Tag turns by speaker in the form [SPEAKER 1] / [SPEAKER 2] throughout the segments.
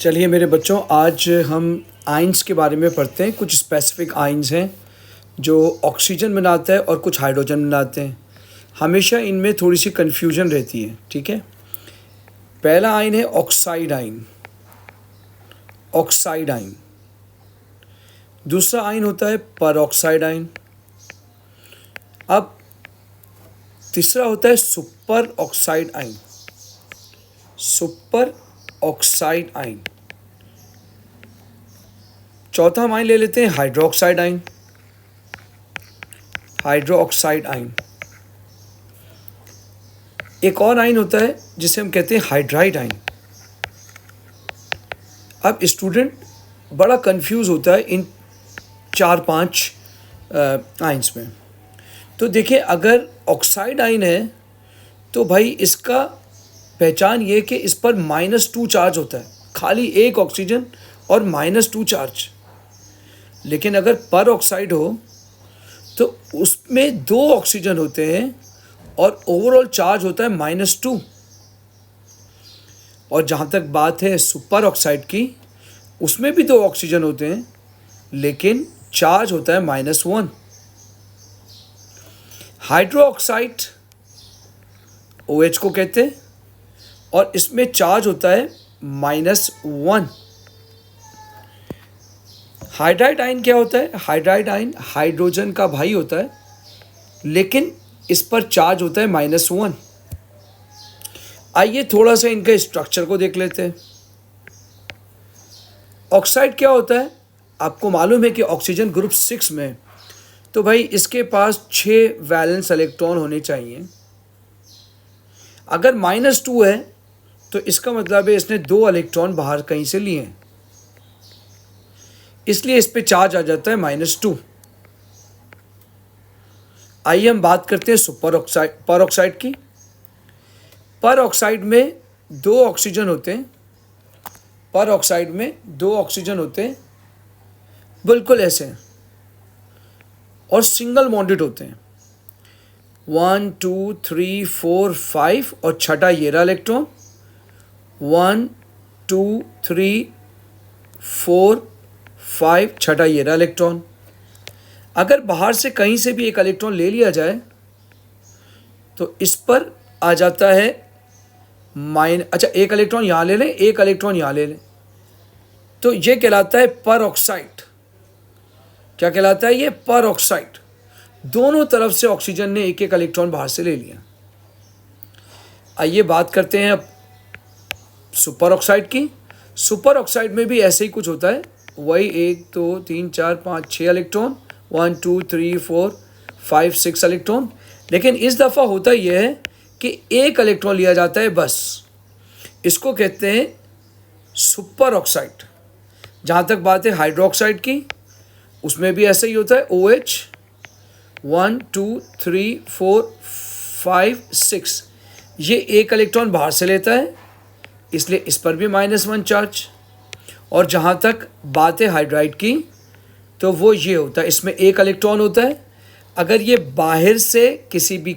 [SPEAKER 1] चलिए मेरे बच्चों, आज हम आयंस के बारे में पढ़ते हैं। कुछ स्पेसिफिक आयंस हैं जो ऑक्सीजन बनाता है और कुछ हाइड्रोजन बनाते हैं। हमेशा इनमें थोड़ी सी कन्फ्यूजन रहती है, ठीक है। पहला आयन है ऑक्साइड आयन, ऑक्साइड आयन। दूसरा आयन होता है परऑक्साइड आयन। अब तीसरा होता है super oxide ion, super oxide ion. चौथा हम आयन ले लेते हैं हाइड्रोक्साइड आयन, हाइड्रोक्साइड आयन। एक और आयन होता है जिसे हम कहते हैं हाइड्राइड आयन। अब स्टूडेंट बड़ा कंफ्यूज होता है इन 4-5 आयन्स में। तो देखिए, अगर ऑक्साइड आयन है तो भाई इसका पहचान ये कि इस पर -2 चार्ज होता है, खाली एक ऑक्सीजन और -2 चार्ज। लेकिन अगर पर ऑक्साइड हो तो उसमें 2 ऑक्सीजन होते हैं और ओवरऑल चार्ज होता है -2। और जहाँ तक बात है सुपर ऑक्साइड की, उसमें भी 2 ऑक्सीजन होते हैं लेकिन चार्ज होता है -1। हाइड्रो ऑक्साइड OH को कहते हैं और इसमें चार्ज होता है -1। हाइड्राइड आयन क्या होता है? हाइड्राइड आयन हाइड्रोजन का भाई होता है लेकिन इस पर चार्ज होता है -1। आइए थोड़ा सा इनके स्ट्रक्चर को देख लेते हैं। ऑक्साइड क्या होता है? आपको मालूम है कि ऑक्सीजन ग्रुप 6 में, तो भाई इसके पास 6 वैलेंस इलेक्ट्रॉन होने चाहिए। अगर -2 है तो इसका मतलब है इसने 2 इलेक्ट्रॉन बाहर कहीं से लिए हैं, इसलिए इस पे चार्ज आ जाता है -2। आइए हम बात करते हैं सुपर ऑक्साइड, पर ऑक्साइड की। पर ऑक्साइड में 2 ऑक्सीजन होते हैं, पर ऑक्साइड में 2 ऑक्सीजन होते हैं, बिल्कुल ऐसे हैं और सिंगल बॉन्डेड होते हैं। 1 2 3 4 5 और छठा ये रहा इलेक्ट्रॉन। 1 2 3 4 5, छठा ये रहा इलेक्ट्रॉन। अगर बाहर से कहीं से भी एक इलेक्ट्रॉन ले लिया जाए तो इस पर आ जाता है अच्छा, एक इलेक्ट्रॉन यहाँ ले लें, एक इलेक्ट्रॉन यहाँ ले लें, तो ये कहलाता है पर ऑक्साइड। क्या कहलाता है ये? पर ऑक्साइड। दोनों तरफ से ऑक्सीजन ने एक एक इलेक्ट्रॉन बाहर से ले लिया। आइए बात करते हैं अब सुपर ऑक्साइड की। सुपर ऑक्साइड में भी ऐसे ही कुछ होता है, वही 1 2 3 4 5 6 इलेक्ट्रॉन, 1 2 3 4 5 6 इलेक्ट्रॉन। लेकिन इस दफ़ा होता यह है कि एक इलेक्ट्रॉन लिया जाता है बस। इसको कहते हैं सुपर ऑक्साइड। जहाँ तक बात है हाइड्रोक्साइड की, उसमें भी ऐसा ही होता है। OH 1 2 3 4 5 6, ये एक इलेक्ट्रॉन बाहर से लेता है, इसलिए इस पर भी -1 चार्ज। और जहाँ तक बात है हाइड्राइड की, तो वो ये होता है, इसमें एक इलेक्ट्रॉन होता है। अगर ये बाहर से किसी भी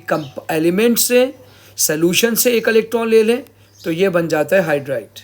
[SPEAKER 1] एलिमेंट से, सॉल्यूशन से एक इलेक्ट्रॉन ले लें तो ये बन जाता है हाइड्राइड।